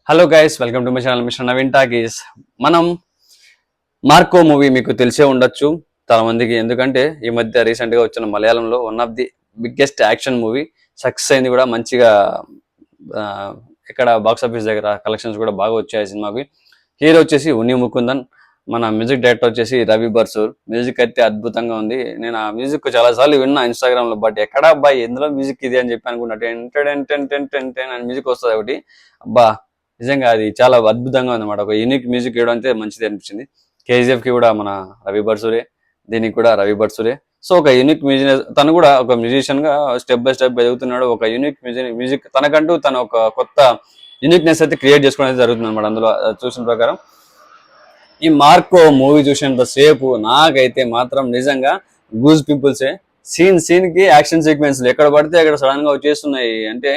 Hello guys, welcome to my channel mister Naveen talkies. మనం Marco movie మీకు తెలిసే ఉండొచ్చు చాలా మందికి. ఎందుకంటే ఈ మధ్య రీసెంట్ గా వచ్చిన మలయాళంలో one of the biggest action movie. Success అయింది కూడా మంచిగా. ఆ, ఇక్కడ బాక్స్ ఆఫీస్ దగ్గర కలెక్షన్స్ కూడా బాగా వచ్చాయి సినిమాకి. హీరో వచ్చేసి ఉన్ని ముకుందన్, మన మ్యూజిక్ డైరెక్టర్ వచ్చేసి రవి బర్సూర్. మ్యూజిక్ అయితే అద్భుతంగా ఉంది. నేను ఆ మ్యూజిక్ చాలా సార్లు విన్నా ఇన్స్టాగ్రామ్ లో, బట్ ఎక్కడ అబ్బాయి ఎందులో మ్యూజిక్ ఇది అని చెప్పి అనుకున్నా. Ten ten ten ten ten ten అని మ్యూజిక్ వస్తుంది ఒకటి. అబ్బా, నిజంగా అది చాలా అద్భుతంగా ఉందన్నమాట. ఒక యూనిక్ మ్యూజిక్ ఇవ్వడం అయితే మంచిది అనిపించింది. కేజీఎఫ్ కి కూడా మన రవి బర్సూరే, దీనికి కూడా రవి బర్సూరే. సో ఒక యూనిక్ మ్యూజిక్, తను కూడా ఒక మ్యూజిషియన్ గా స్టెప్ బై స్టెప్ ఎదుగుతున్నాడు. ఒక యూనిక్ మ్యూజిక్ తనకంటూ తన ఒక కొత్త యూనిక్నెస్ అయితే క్రియేట్ చేసుకోవడం అయితే జరుగుతుంది అనమాట. అందులో చూసిన ప్రకారం ఈ మార్కో మూవీ చూసినంత సేపు నాకైతే మాత్రం నిజంగా గూజ్ పింపుల్సే. సీన్ కి యాక్షన్ సీక్వెన్స్ ఎక్కడ పడితే అక్కడ సడన్ గా వచ్చేస్తున్నాయి. అంటే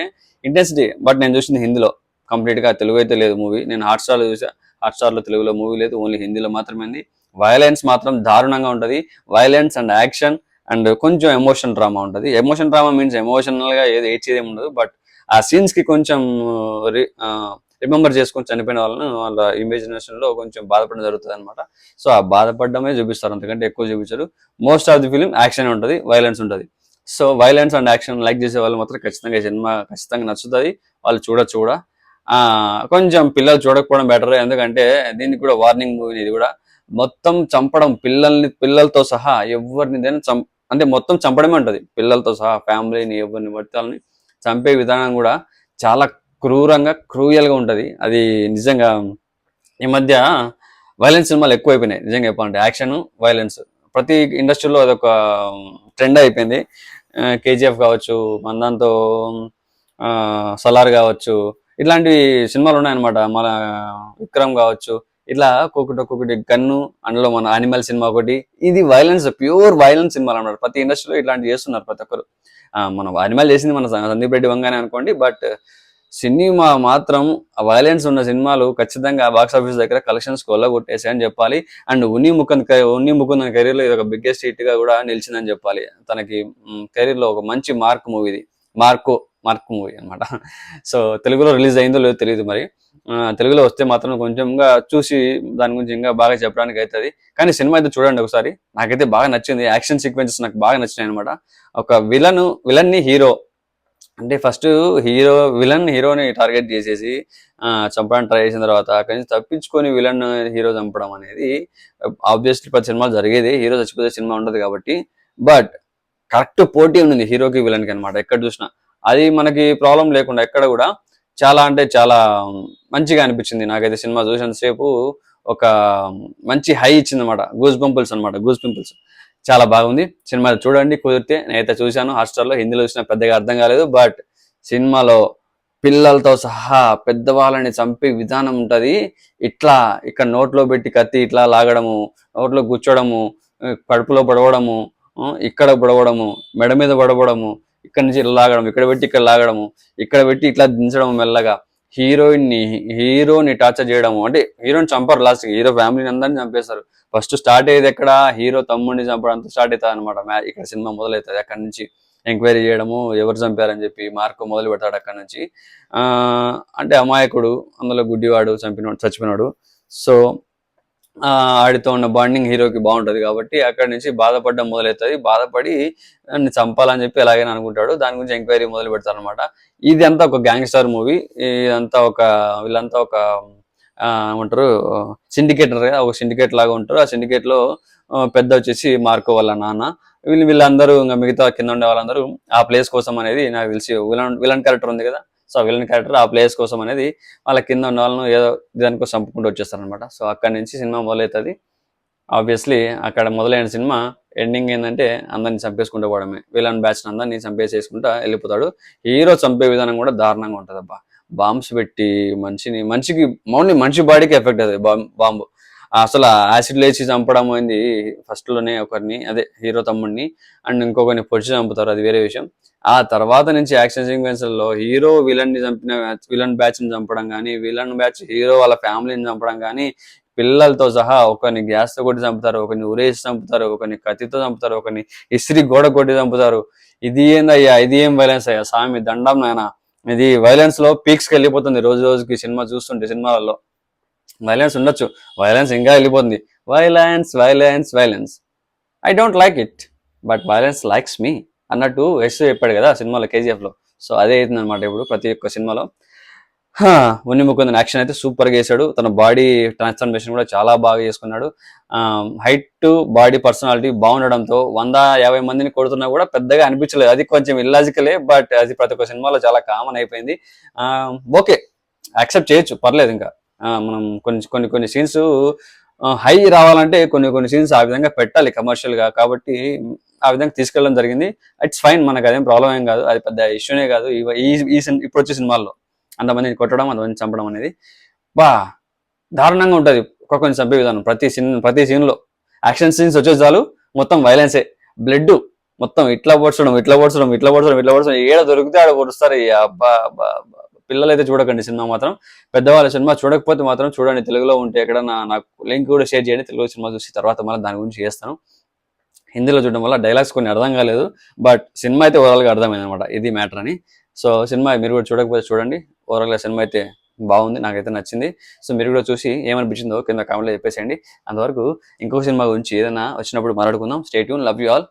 ఇంటెన్సిటీ. బట్ నేను చూసింది హిందీలో కంప్లీట్ గా, తెలుగు అయితే లేదు మూవీ. నేను హాట్స్టార్ లో చూసా. హాట్స్టార్ లో తెలుగులో మూవీ లేదు, ఓన్లీ హిందీలో మాత్రమే ఉంది. వైలెన్స్ మాత్రం దారుణంగా ఉంటది. వైలెన్స్ అండ్ యాక్షన్ అండ్ కొంచెం ఎమోషన్ డ్రామా ఉంటది. ఎమోషన్ డ్రామా మీన్స్ ఎమోషనల్ గా ఏది ఏడ్చేది ఉండదు. బట్ ఆ సీన్స్ కి కొంచెం రిమెంబర్ చేసుకొని చనిపోయిన వాళ్ళని వాళ్ళ ఇమాజినేషన్ లో కొంచెం బాధపడడం జరుగుతుంది అనమాట. సో ఆ బాధపడమే చూపిస్తారు, అంతకంటే ఎక్కువ చూపించారు. Most of the film action ఉంటుంది, వైలెన్స్ ఉంటుంది. So violence and action like చేసే వాళ్ళు మాత్రం ఖచ్చితంగా ఈ సినిమా ఖచ్చితంగా నచ్చుతుంది. వాళ్ళు చూడొచ్చు కూడా. కొంచెం పిల్లలు చూడకపోవడం బెటర్, ఎందుకంటే దీనికి కూడా వార్నింగ్ మూవీ ఇది కూడా. మొత్తం చంపడం, పిల్లలతో సహా ఎవరిని అంటే మొత్తం చంపడమే ఉంటది. పిల్లలతో సహా ఫ్యామిలీని ఎవరిని పడితే వాళ్ళని చంపే విధానం కూడా చాలా క్రూరంగా, క్రూయల్ గా ఉంటది. అది నిజంగా ఈ మధ్య వైలెన్స్ సినిమాలు ఎక్కువైపోయినాయి నిజంగా చెప్పాలంటే. యాక్షన్, వైలెన్స్ ప్రతి ఇండస్ట్రీలో అదొక ట్రెండ్ అయిపోయింది. కేజీఎఫ్ కావచ్చు, మందాంతో సలార్ కావచ్చు, ఇట్లాంటి సినిమాలు ఉన్నాయన్నమాట. మన విక్రమ్ కావచ్చు, ఇట్లా ఒక్కొక్కటి గన్ను, అందులో మన యానిమల్ సినిమా ఒకటి. ఇది వైలెన్స్, ప్యూర్ వైలెన్స్ సినిమాలు అన్నమాట. ప్రతి ఇండస్ట్రీలో ఇట్లాంటి చేస్తున్నారు ప్రతి ఒక్కరు. మన యానిమల్ చేసింది మన సందీప్ రెడ్డి వంగానే అనుకోండి. బట్ సినిమా మాత్రం వైలెన్స్ ఉన్న సినిమాలు ఖచ్చితంగా బాక్స్ ఆఫీస్ దగ్గర కలెక్షన్స్ కొల్లగొట్టేసాయని చెప్పాలి. అండ్ ఉన్ని ముకుంద్ కెరీర్ లో ఇది ఒక బిగ్గెస్ట్ హిట్ గా కూడా నిలిచిందని చెప్పాలి. తనకి కెరీర్ లో ఒక మంచి మూవీ ఇది. మార్క్ మూవీ అనమాట. సో తెలుగులో రిలీజ్ అయిందో లేదో తెలియదు మరి. తెలుగులో వస్తే మాత్రం కొంచెంగా చూసి దాని గురించి ఇంకా బాగా చెప్పడానికి అవుతుంది. కానీ సినిమా అయితే చూడండి ఒకసారి. నాకైతే బాగా నచ్చింది. యాక్షన్ సీక్వెన్సెస్ నాకు బాగా నచ్చినాయి అనమాట. ఒక విలన్ ని హీరో, అంటే ఫస్ట్ హీరోని టార్గెట్ చేసేసి చంపడానికి ట్రై చేసిన తర్వాత అక్కడి నుంచి తప్పించుకొని హీరో చంపడం అనేది ఆబ్వియస్లీ ప్రతి సినిమా జరిగేది. హీరో చచ్చిపోతే సినిమా ఉండదు కాబట్టి. బట్ కరెక్ట్ పోటీ ఉంది హీరోకి విలన్కి అనమాట. ఎక్కడ చూసినా అది మనకి ప్రాబ్లం లేకుండా ఎక్కడ కూడా చాలా అంటే చాలా మంచిగా అనిపించింది నాకైతే. సినిమా చూసినంతసేపు ఒక మంచి హై ఇచ్చింది అనమాట. గూస్ పింపుల్స్ చాలా బాగుంది. సినిమా చూడండి కుదిరితే. నేనైతే చూశాను హాట్స్టార్ లో, హిందీలో చూసిన పెద్దగా అర్థం కాలేదు. బట్ సినిమాలో పిల్లలతో సహా పెద్దవాళ్ళని చంపే విధానం ఉంటది. ఇక్కడ నోట్లో పెట్టి కత్తి ఇట్లా లాగడము, నోట్లో కూర్చోడము, కడుపులో పడవడము, ఇక్కడ పడవడము, మెడ మీద పడవడము, ఇక్కడ నుంచి ఇట్లా లాగడం, ఇక్కడ లాగడము, ఇక్కడ పెట్టి ఇట్లా దించడం మెల్లగా. హీరోని టార్చర్ చేయడము. అంటే హీరోని చంపరు, లాస్ట్ హీరో ఫ్యామిలీని అందరినీ చంపేస్తారు. ఫస్ట్ స్టార్ట్ అయ్యేది ఎక్కడ, హీరో తమ్ముడిని చంపడంతో స్టార్ట్ అవుతుంది అనమాట. ఇక్కడ సినిమా మొదలవుతుంది. అక్కడ నుంచి ఎంక్వైరీ చేయడము, ఎవరు చంపారని చెప్పి మార్కో మొదలు పెడతాడు అక్కడ నుంచి. అంటే అమాయకుడు, అందులో గుడ్డివాడు చచ్చిపోయినాడు. సో ఆడితో ఉన్న బాండింగ్ హీరోకి బాగుంటది కాబట్టి అక్కడి నుంచి బాధపడడం మొదలవుతుంది. బాధపడి నన్ను చంపాలని చెప్పి ఎలాగైనా అనుకుంటాడు. దాని గురించి ఎంక్వైరీ మొదలు పెడతారు అనమాట. ఇది అంతా ఒక గ్యాంగ్స్టర్ మూవీ. వీళ్ళంతా ఒక ఏమంటారు, ఒక సిండికేట్ లాగా ఉంటారు. ఆ సిండికేట్ లో పెద్ద వచ్చేసి మార్కో వాళ్ళ నాన్న. వీళ్ళందరూ ఇంకా మిగతా కింద ఉండే వాళ్ళందరూ ఆ ప్లేస్ కోసం అనేది, నాకు తెలిసి విలన్ క్యారెక్టర్ ఉంది కదా, సో విలన్ క్యారెక్టర్ ఆ ప్లేస్ కోసం అనేది వాళ్ళ కింద ఉన్న వాళ్ళను ఏదో దానికోసం చంపుకుంటూ వచ్చేస్తారు అనమాట. సో అక్కడి నుంచి సినిమా మొదలవుతుంది. ఆబ్వియస్లీ అక్కడ మొదలైన సినిమా ఎండింగ్ ఏంటంటే అందరిని చంపేసుకుంటూ పోవడమే. విలన్ బ్యాచ్ అందరినీ చంపేసేసుకుంటా వెళ్ళిపోతాడు. హీరో చంపే విధానం కూడా దారుణంగా ఉంటది అబ్బా. బాంబ్స్ పెట్టి మనిషి బాడీకి ఎఫెక్ట్ అవుతుంది బాంబు. అసలు యాసిడ్ లేచి చంపడం అయింది ఫస్ట్ లోనే ఒకరిని, అదే హీరో తమ్ముడిని. అండ్ ఇంకొకరిని పొడిచి చంపుతారు, అది వేరే విషయం. ఆ తర్వాత నుంచి యాక్షన్ సీక్వెన్స్ లో హీరో విలన్ బ్యాచ్ ని చంపడం కానీ, విలన్ బ్యాచ్ హీరో వాళ్ళ ఫ్యామిలీని చంపడం కానీ, పిల్లలతో సహా ఒకరిని గ్యాస్ తో కొట్టి చంపుతారు, ఒకరిని ఉరేసి చంపుతారు, ఒకరిని కత్తితో చంపుతారు, ఒకరిని ఇస్త్రీ గోడ కొట్టి చంపుతారు. ఇది ఏందయ్యా, ఇది ఏం వైలెన్స్ అయ్యా, స్వామి దండం నాయన. ఇది వైలెన్స్ లో పీక్స్ కి వెళ్ళిపోతుంది రోజు రోజుకి సినిమా చూస్తుంటే సినిమాలలో వైలెన్స్ ఉండొచ్చు వైలెన్స్ ఇంకా వెళ్ళిపోతుంది violence violence violence I don't like it but violence likes me అన్నట్టు యశ్ చెప్పాడు కదా సినిమాలో కేజీఎఫ్ లో సో అదే అవుతుంది అనమాట ఇప్పుడు ప్రతి ఒక్క సినిమాలో ఉన్ని ముకుందన్ యాక్షన్ అయితే సూపర్ గా వేసాడు తన బాడీ ట్రాన్స్ఫర్మేషన్ కూడా చాలా బాగా చేసుకున్నాడు హైట్ బాడీ పర్సనాలిటీ బాగుండడంతో 150 మందిని కొడుతున్నా కూడా పెద్దగా అనిపించలేదు అది కొంచెం ఇల్లాజికలే బట్ అది ప్రతి ఒక్క సినిమాలో చాలా కామన్ అయిపోయింది ఓకే యాక్సెప్ట్ చేయొచ్చు పర్లేదు ఇంకా మనం కొన్ని సీన్స్ హై రావాలంటే కొన్ని సీన్స్ ఆ విధంగా పెట్టాలి కమర్షియల్ గా కాబట్టి ఆ విధంగా తీసుకెళ్ళడం జరిగింది ఇట్స్ ఫైన్ మనకు అదేం ప్రాబ్లం ఏం కాదు అది పెద్ద ఇష్యూనే కాదు ఇప్పుడు వచ్చే సినిమాల్లో అంతమందిని కొట్టడం అంతమంది చంపడం అనేది బా దారుణంగా ఉంటుంది కొన్ని చంపే విధానం ప్రతి సీన్ లో యాక్షన్ సీన్స్ వచ్చే చాలు మొత్తం వైలెన్సే బ్లడ్ మొత్తం ఇట్లా పొడ్చడం ఏడ దొరికితే ఆడ పొడుస్తారు అబ్బా పిల్లలు అయితే చూడకండి సినిమా మాత్రం పెద్దవాళ్ళ సినిమా చూడకపోతే మాత్రం చూడండి తెలుగులో ఉంటే ఎక్కడన్నా నాకు లింక్ కూడా షేర్ చేయండి తెలుగు సినిమా చూసి తర్వాత మళ్ళీ దాని గురించి చేస్తాను హిందీలో చూడడం వల్ల డైలాగ్స్ కొన్ని అర్థం కాలేదు బట్ సినిమా అయితే ఓవరాల్ గా అర్థమైంది అనమాట ఇది మ్యాటర్ అని సో సినిమా మీరు కూడా చూడకపోతే చూడండి ఓవరాల్ గా సినిమా అయితే బాగుంది నాకైతే నచ్చింది సో మీరు కూడా చూసి ఏమనిపించిందో కింద కామెంట్లో చెప్పేసేయండి అంతవరకు ఇంకొక సినిమా గురించి ఏదైనా వచ్చినప్పుడు మాట్లాడుకుందాం stay tune love you all